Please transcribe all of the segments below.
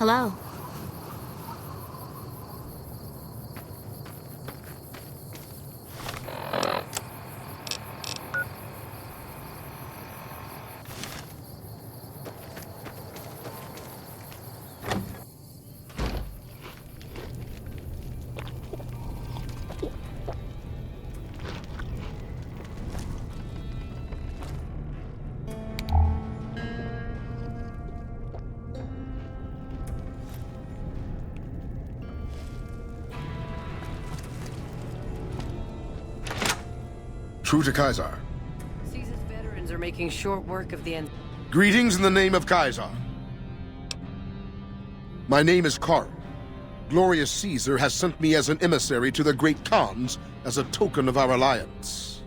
Hello. True to Kaiser. Caesar's veterans are making short work of the end. Greetings in the name of Kaiser. My name is Karl. Glorious Caesar has sent me as an emissary to the great Khans as a token of our alliance.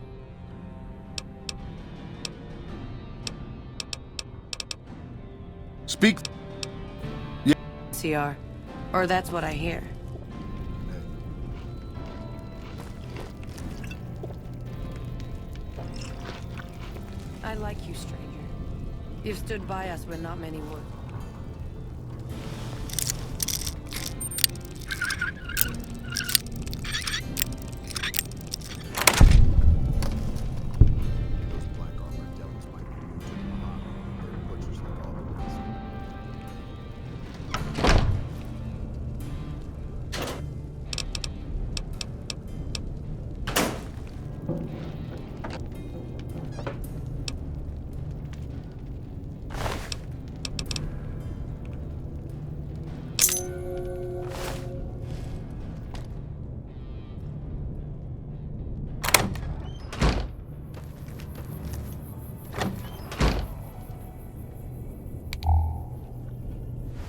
Speak. CR. Or that's what I hear. I like you, stranger. You've stood by us when not many would.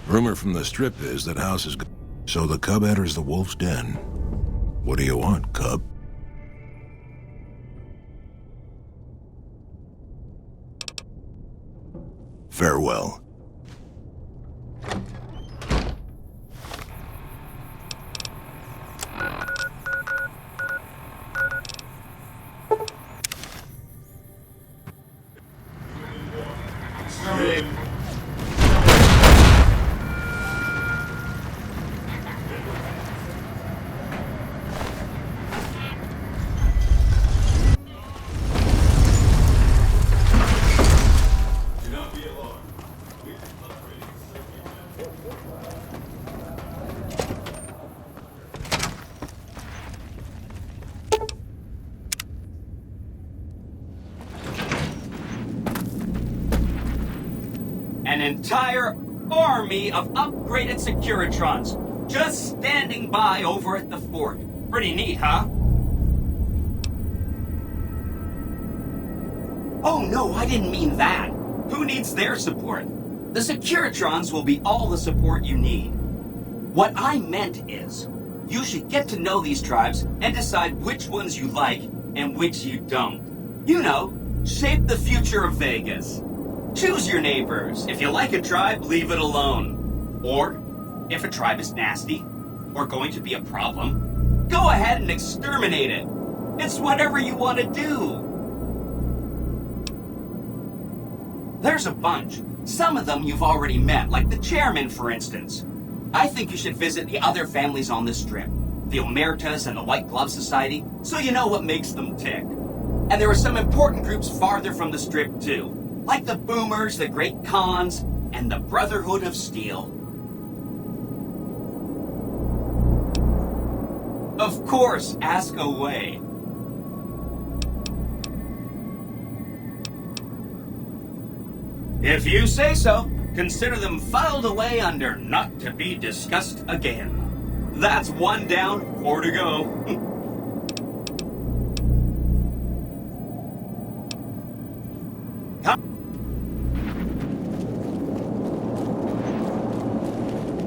Rumor from the strip is that house is so the cub enters the wolf's den. What do you want, cub? Farewell. An entire army of upgraded Securitrons just standing by over at the fort. Pretty neat, huh? Oh no, I didn't mean that. Who needs their support? The Securitrons will be all the support you need. What I meant is, you should get to know these tribes and decide which ones you like and which you don't. You know, shape the future of Vegas. Choose your neighbors. If you like a tribe, leave it alone. Or, if a tribe is nasty, or going to be a problem, go ahead and exterminate it. It's whatever you want to do. There's a bunch. Some of them you've already met, like the chairman, for instance. I think you should visit the other families on this strip, the Omertas and the White Glove Society, so you know what makes them tick. And there are some important groups farther from the strip, too. Like the Boomers, the Great Khans, and the Brotherhood of Steel. Of course, ask away. If you say so, consider them filed away under not to be discussed again. That's one down, 4 to go.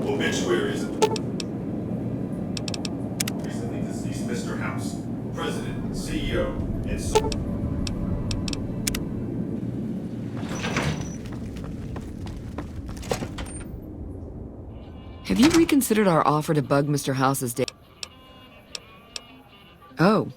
Obituaries. Recently deceased Mr. House, President, CEO, and so. Have you reconsidered our offer to bug Mr. House's day? Oh.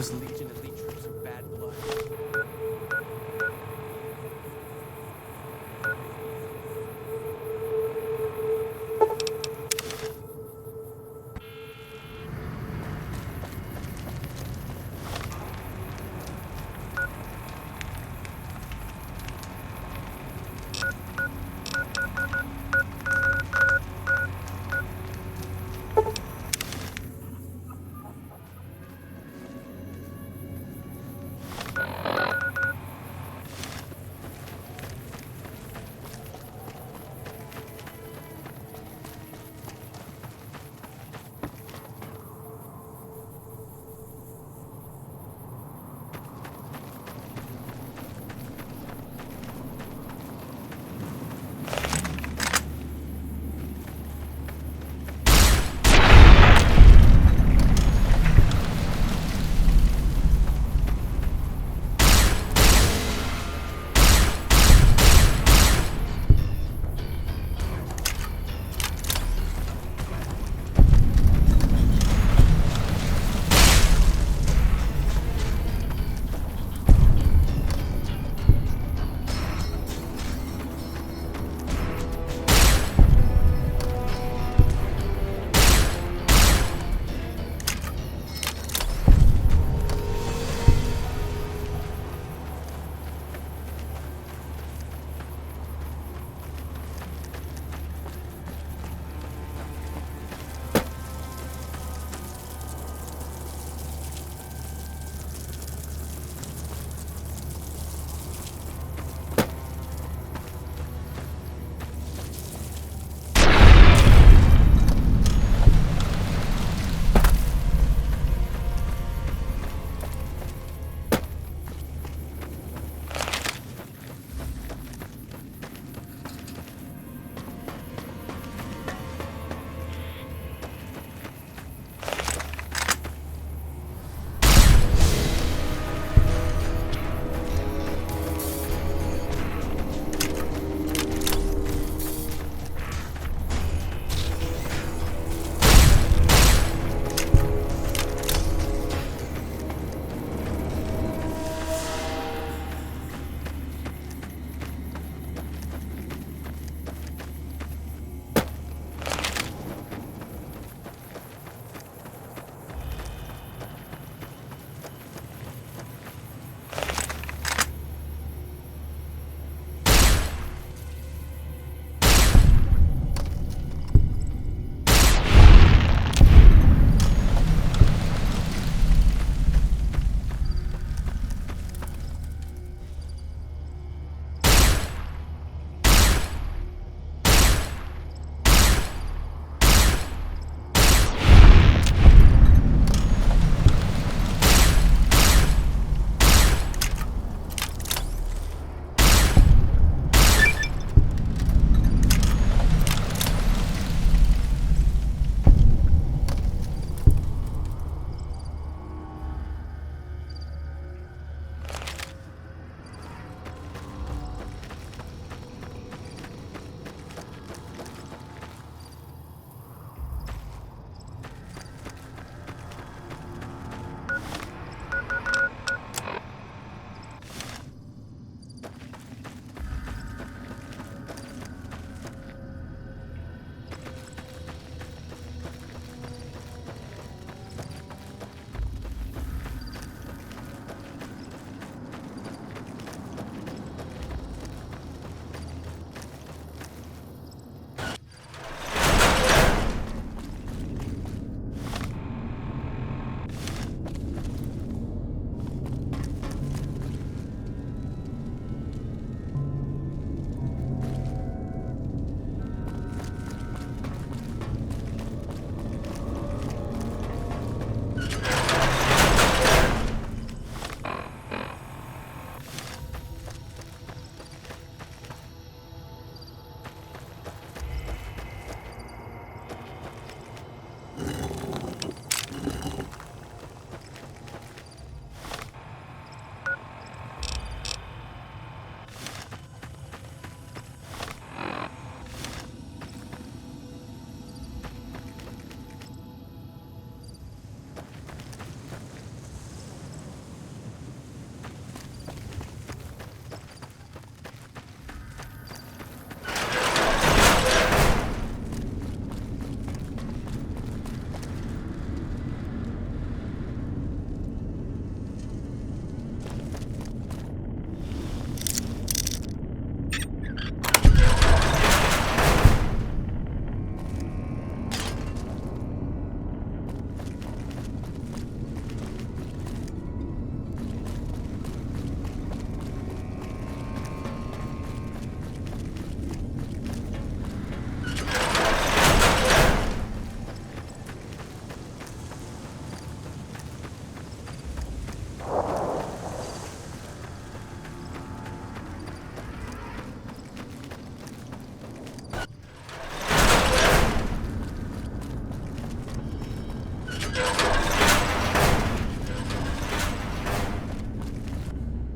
Those Legion elite troops are bad blood.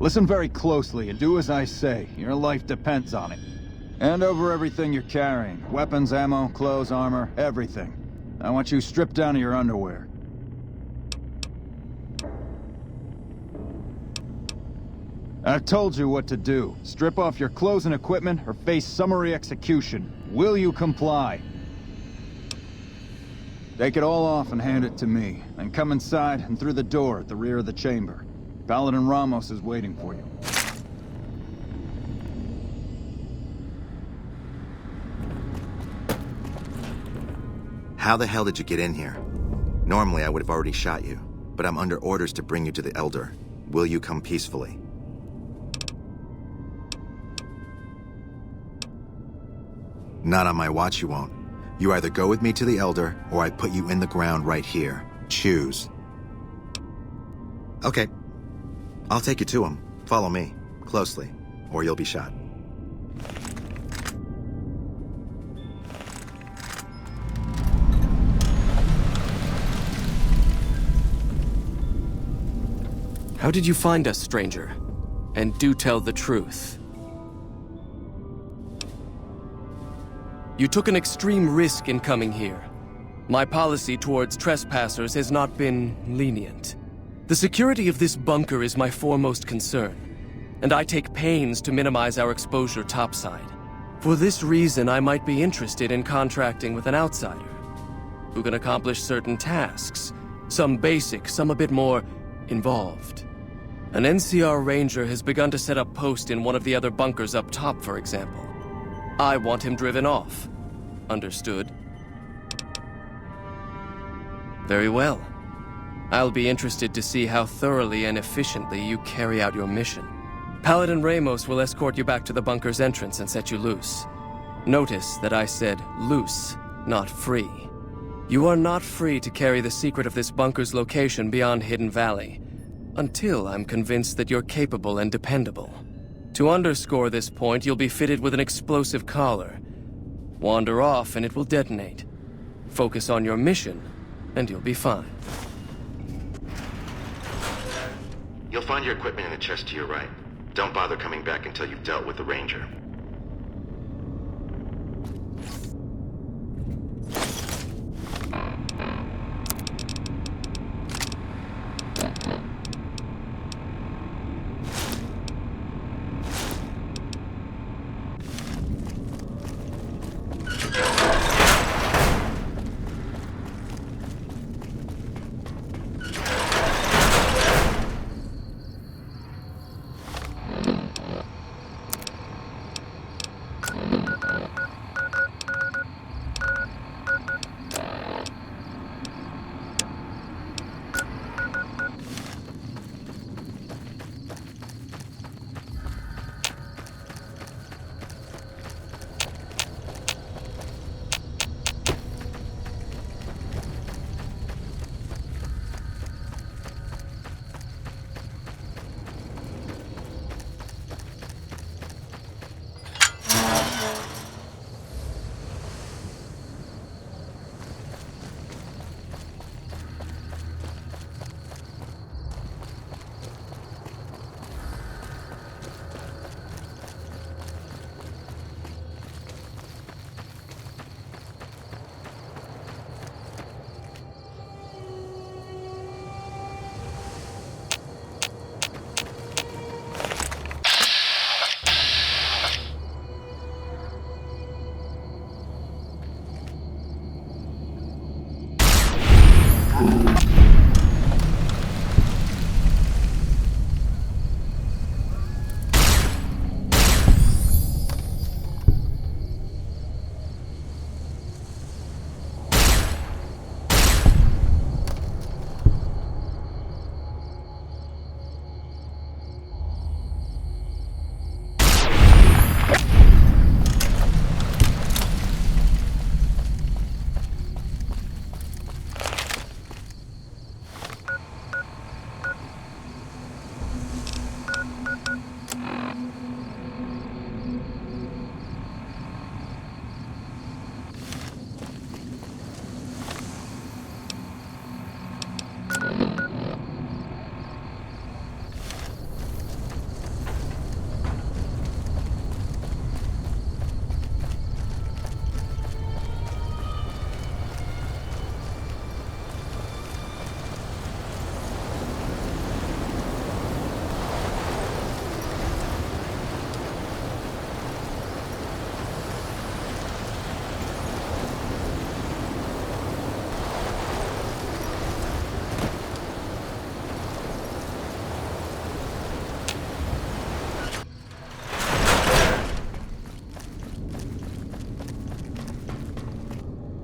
Listen very closely and do as I say. Your life depends on it. Hand over everything you're carrying. Weapons, ammo, clothes, armor, everything. I want you stripped down to your underwear. I've told you what to do. Strip off your clothes and equipment or face summary execution. Will you comply? Take it all off and hand it to me. Then come inside and through the door at the rear of the chamber. Paladin Ramos is waiting for you. How the hell did you get in here? Normally I would have already shot you, but I'm under orders to bring you to the Elder. Will you come peacefully? Not on my watch, you won't. You either go with me to the Elder, or I put you in the ground right here. Choose. Okay. I'll take you to him. Follow me. Closely. Or you'll be shot. How did you find us, stranger? And do tell the truth. You took an extreme risk in coming here. My policy towards trespassers has not been lenient. The security of this bunker is my foremost concern, and I take pains to minimize our exposure topside. For this reason, I might be interested in contracting with an outsider who can accomplish certain tasks, some basic, some a bit more involved. An NCR ranger has begun to set up post in one of the other bunkers up top, for example. I want him driven off. Understood? Very well. I'll be interested to see how thoroughly and efficiently you carry out your mission. Paladin Ramos will escort you back to the bunker's entrance and set you loose. Notice that I said loose, not free. You are not free to carry the secret of this bunker's location beyond Hidden Valley, until I'm convinced that you're capable and dependable. To underscore this point, you'll be fitted with an explosive collar. Wander off and it will detonate. Focus on your mission, and you'll be fine. You'll find your equipment in the chest to your right. Don't bother coming back until you've dealt with the ranger.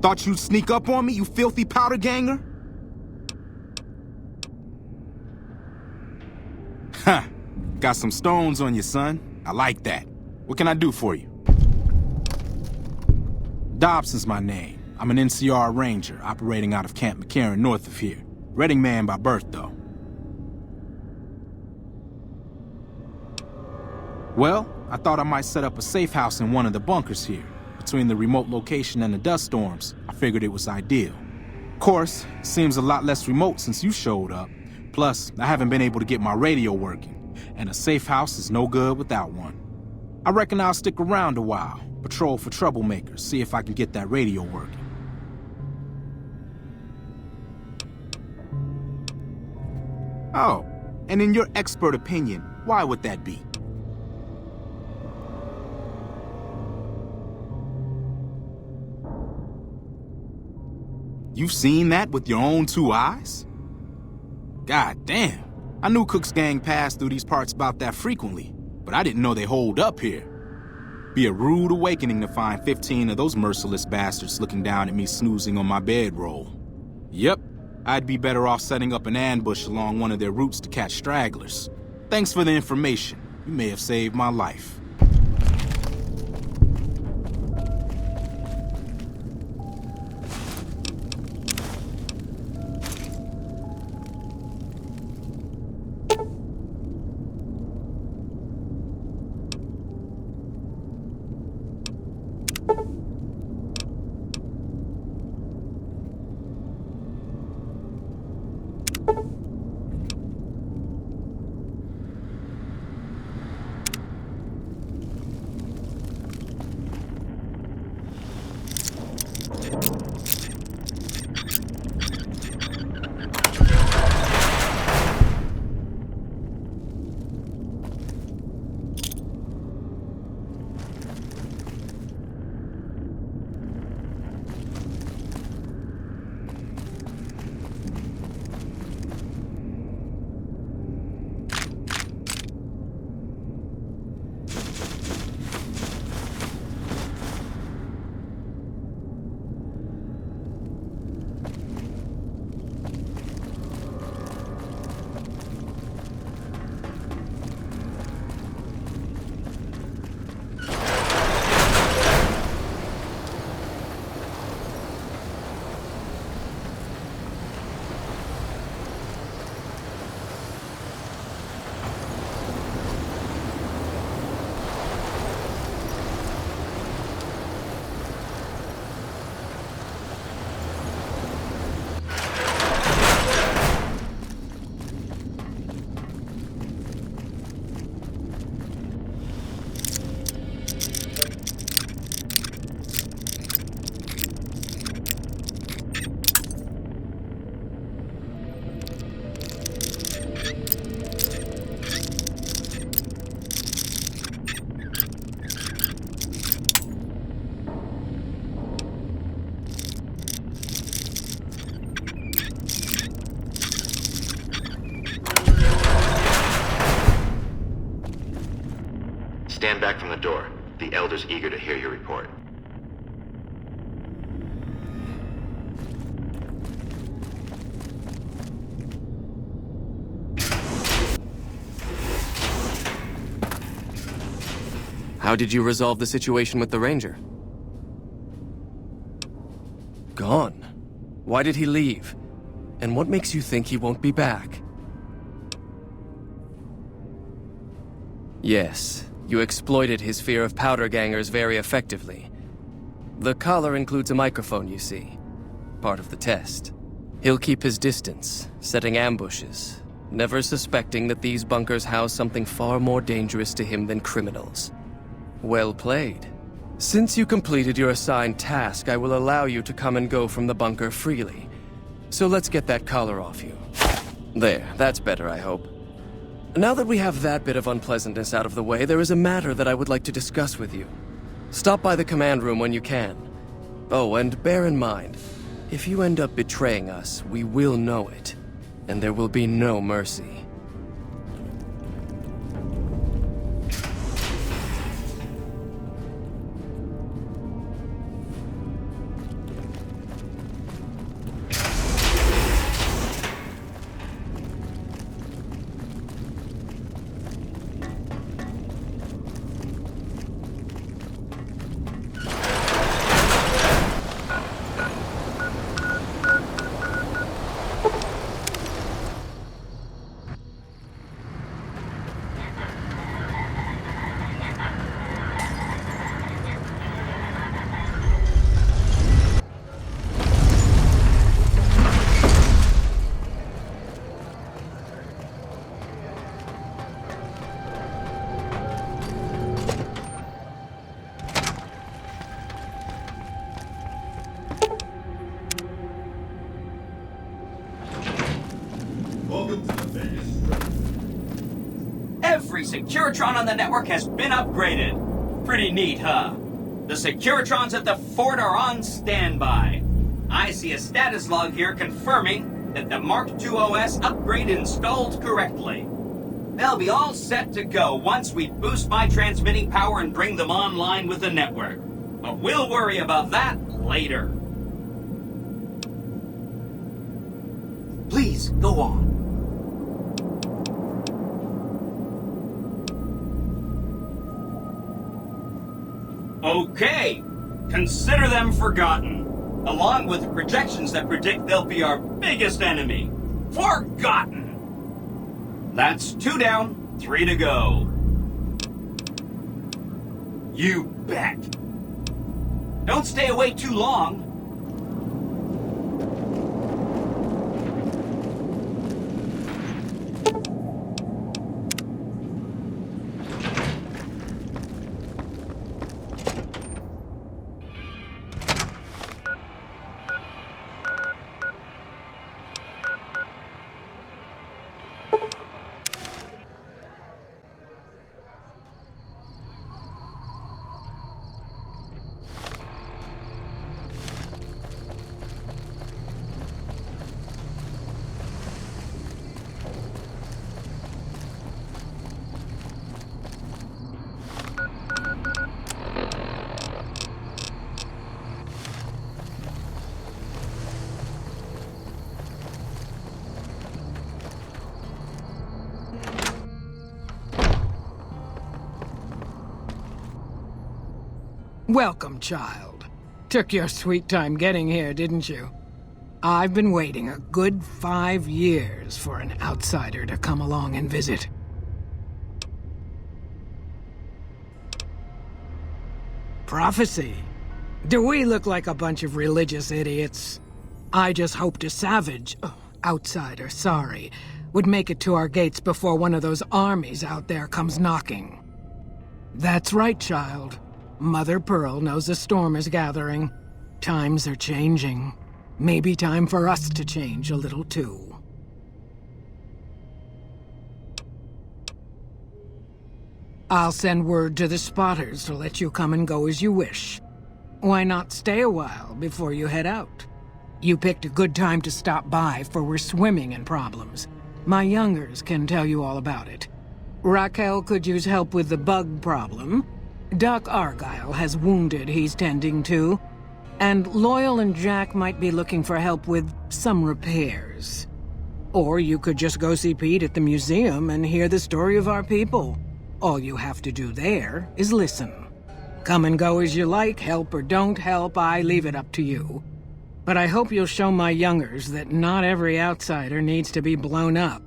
Thought you'd sneak up on me, you filthy powder ganger? Huh. Got some stones on you, son. I like that. What can I do for you? Dobson's my name. I'm an NCR ranger operating out of Camp McCarran north of here. Reading man by birth, though. Well, I thought I might set up a safe house in one of the bunkers here. Between the remote location and the dust storms, I figured it was ideal. Of course, it seems a lot less remote since you showed up. Plus, I haven't been able to get my radio working, and a safe house is no good without one. I reckon I'll stick around a while, patrol for troublemakers, see if I can get that radio working. Oh, and in your expert opinion, why would that be? You've seen that with your own two eyes? God damn. I knew Cook's gang passed through these parts about that frequently, but I didn't know they holed up here. Be a rude awakening to find 15 of those merciless bastards looking down at me snoozing on my bedroll. Yep, I'd be better off setting up an ambush along one of their routes to catch stragglers. Thanks for the information. You may have saved my life. Stand back from the door. The Elder's eager to hear your report. How did you resolve the situation with the Ranger? Gone. Why did he leave? And what makes you think he won't be back? Yes, you exploited his fear of powder gangers very effectively. The collar includes a microphone, you see. Part of the test. He'll keep his distance, setting ambushes, never suspecting that these bunkers house something far more dangerous to him than criminals. Well played. Since you completed your assigned task, I will allow you to come and go from the bunker freely. So let's get that collar off you. There, that's better, I hope. Now that we have that bit of unpleasantness out of the way, there is a matter that I would like to discuss with you. Stop by the command room when you can. Oh, and bear in mind, if you end up betraying us, we will know it, and there will be no mercy. Welcome to the Vegas Strip. Every Securitron on the network has been upgraded. Pretty neat, huh? The Securitrons at the fort are on standby. I see a status log here confirming that the Mark II OS upgrade installed correctly. They'll be all set to go once we boost my transmitting power and bring them online with the network. But we'll worry about that later. Please, go on. Okay, consider them forgotten, along with the projections that predict they'll be our biggest enemy. Forgotten! That's 2 down, 3 to go. You bet. Don't stay away too long. Welcome, child. Took your sweet time getting here, didn't you? I've been waiting a good 5 years for an outsider to come along and visit. Prophecy. Do we look like a bunch of religious idiots? I just hoped a savage, outsider, sorry, would make it to our gates before one of those armies out there comes knocking. That's right, child. Mother Pearl knows a storm is gathering. Times are changing. Maybe time for us to change a little too. I'll send word to the spotters to let you come and go as you wish. Why not stay a while before you head out? You picked a good time to stop by, for we're swimming in problems. My youngers can tell you all about it. Raquel could use help with the bug problem. Doc Argyle has wounded he's tending to. And Loyal and Jack might be looking for help with some repairs. Or you could just go see Pete at the museum and hear the story of our people. All you have to do there is listen. Come and go as you like, help or don't help, I leave it up to you. But I hope you'll show my youngers that not every outsider needs to be blown up.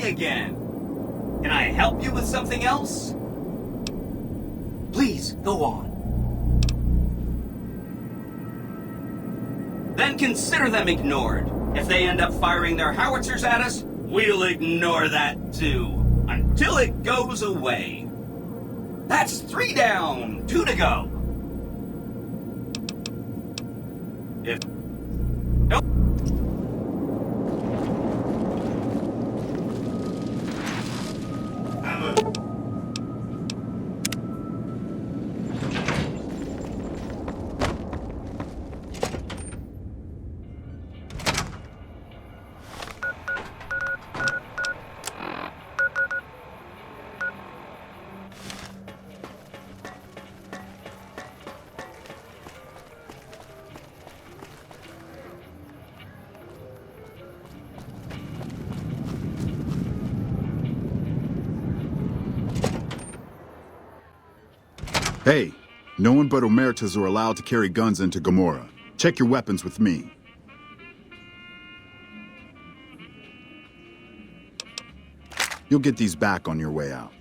Again. Can I help you with something else? Please, go on. Then consider them ignored. If they end up firing their howitzers at us, we'll ignore that too. Until it goes away. That's 3 down, 2 to go. If... Nope. Hey, no one but Omertas are allowed to carry guns into Gomorrah. Check your weapons with me. You'll get these back on your way out.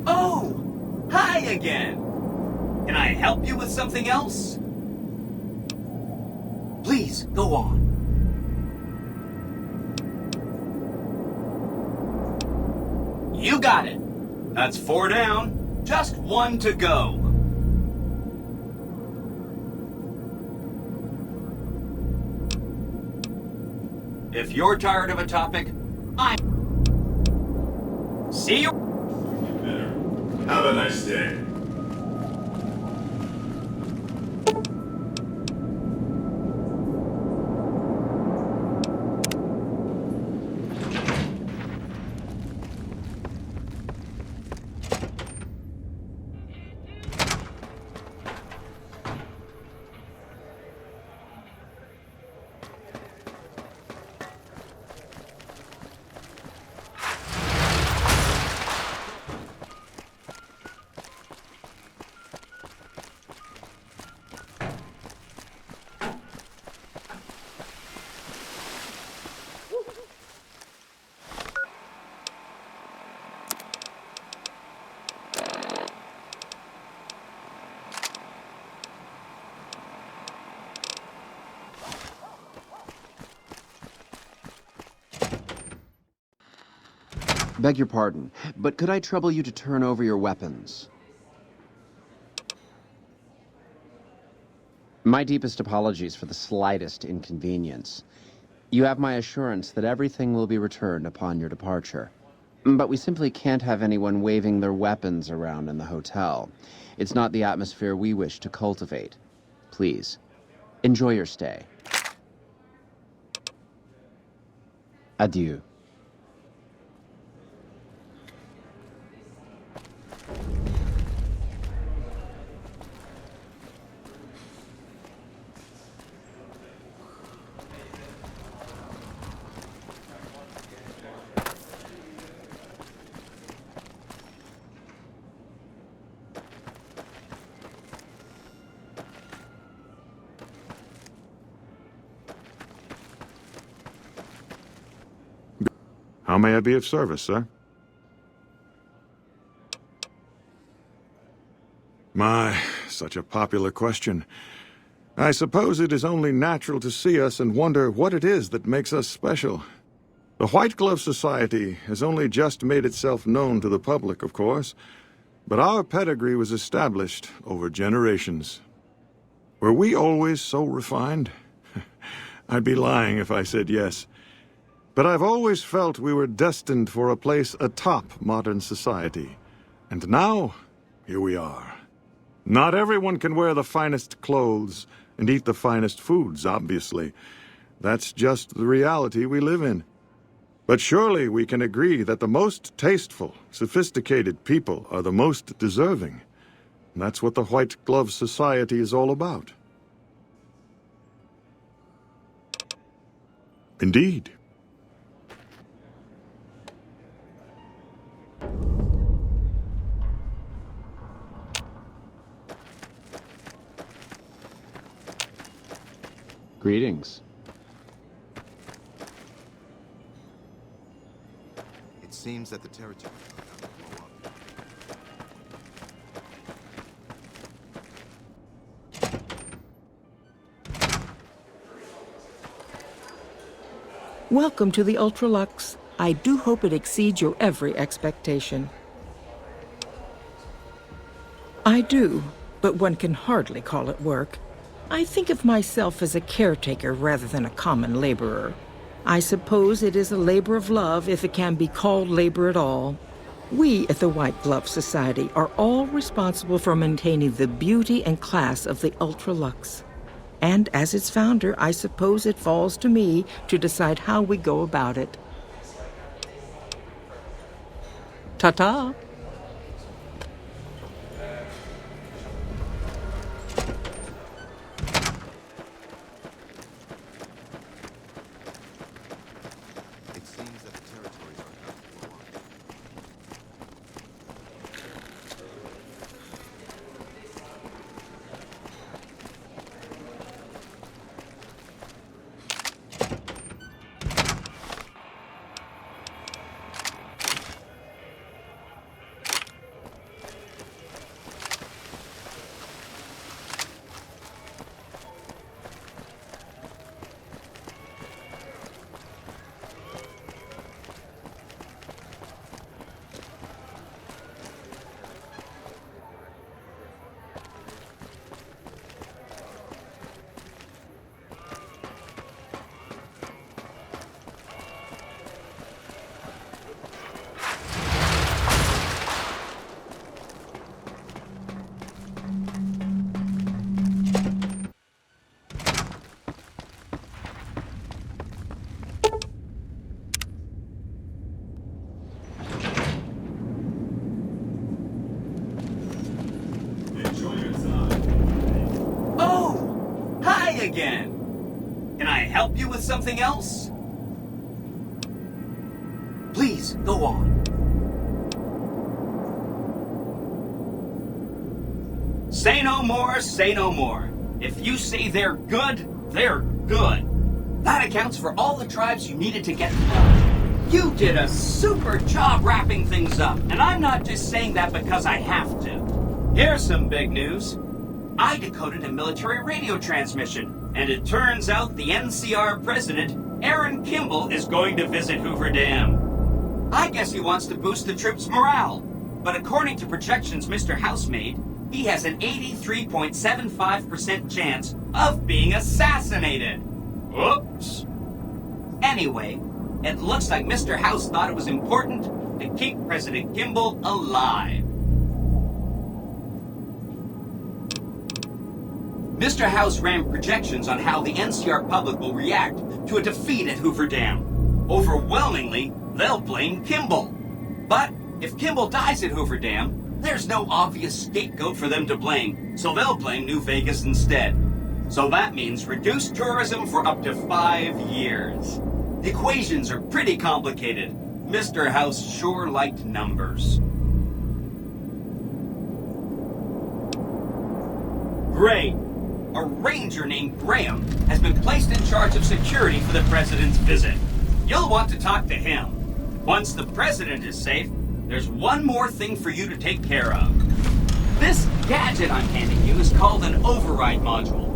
Oh! Hi again! Can I help you with something else? Please, go on. You got it! That's 4 down, just 1 to go. If you're tired of a topic, see you. Have a nice day. Beg your pardon, but could I trouble you to turn over your weapons? My deepest apologies for the slightest inconvenience. You have my assurance that everything will be returned upon your departure. But we simply can't have anyone waving their weapons around in the hotel. It's not the atmosphere we wish to cultivate. Please, enjoy your stay. Adieu. How may I be of service, sir? My, such a popular question. I suppose it is only natural to see us and wonder what it is that makes us special. The White Glove Society has only just made itself known to the public, of course, but our pedigree was established over generations. Were we always so refined? I'd be lying if I said yes. But I've always felt we were destined for a place atop modern society. And now, here we are. Not everyone can wear the finest clothes and eat the finest foods, obviously. That's just the reality we live in. But surely we can agree that the most tasteful, sophisticated people are the most deserving. And that's what the White Glove Society is all about. Indeed. Greetings. It seems that the territory is about to blow up. Welcome to the Ultralux. I do hope it exceeds your every expectation. I do, but one can hardly call it work. I think of myself as a caretaker rather than a common laborer. I suppose it is a labor of love if it can be called labor at all. We at the White Glove Society are all responsible for maintaining the beauty and class of the Ultra-Luxe. And as its founder, I suppose it falls to me to decide how we go about it. Ta-ta! Again. Can I help you with something else? Please, go on. Say no more, say no more. If you say they're good, they're good. That accounts for all the tribes you needed to get to know. You did a super job wrapping things up, and I'm not just saying that because I have to. Here's some big news. I decoded a military radio transmission, and it turns out the NCR president, Aaron Kimball, is going to visit Hoover Dam. I guess he wants to boost the troops' morale, but according to projections Mr. House made, he has an 83.75% chance of being assassinated. Oops. Anyway, it looks like Mr. House thought it was important to keep President Kimball alive. Mr. House ran projections on how the NCR public will react to a defeat at Hoover Dam. Overwhelmingly, they'll blame Kimball. But if Kimball dies at Hoover Dam, there's no obvious scapegoat for them to blame, so they'll blame New Vegas instead. So that means reduced tourism for up to 5 years. The equations are pretty complicated. Mr. House sure liked numbers. Great. A ranger named Graham has been placed in charge of security for the president's visit. You'll want to talk to him. Once the president is safe, there's one more thing for you to take care of. This gadget I'm handing you is called an override module.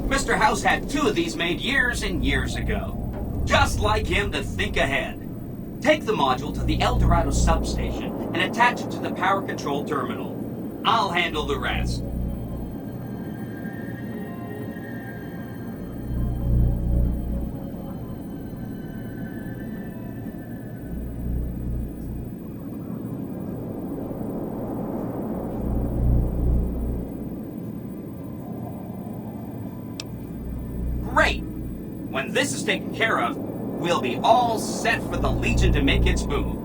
Mr. House had 2 of these made years and years ago. Just like him to think ahead. Take the module to the El Dorado substation and attach it to the power control terminal. I'll handle the rest. Great! When this is taken care of, we'll be all set for the Legion to make its move.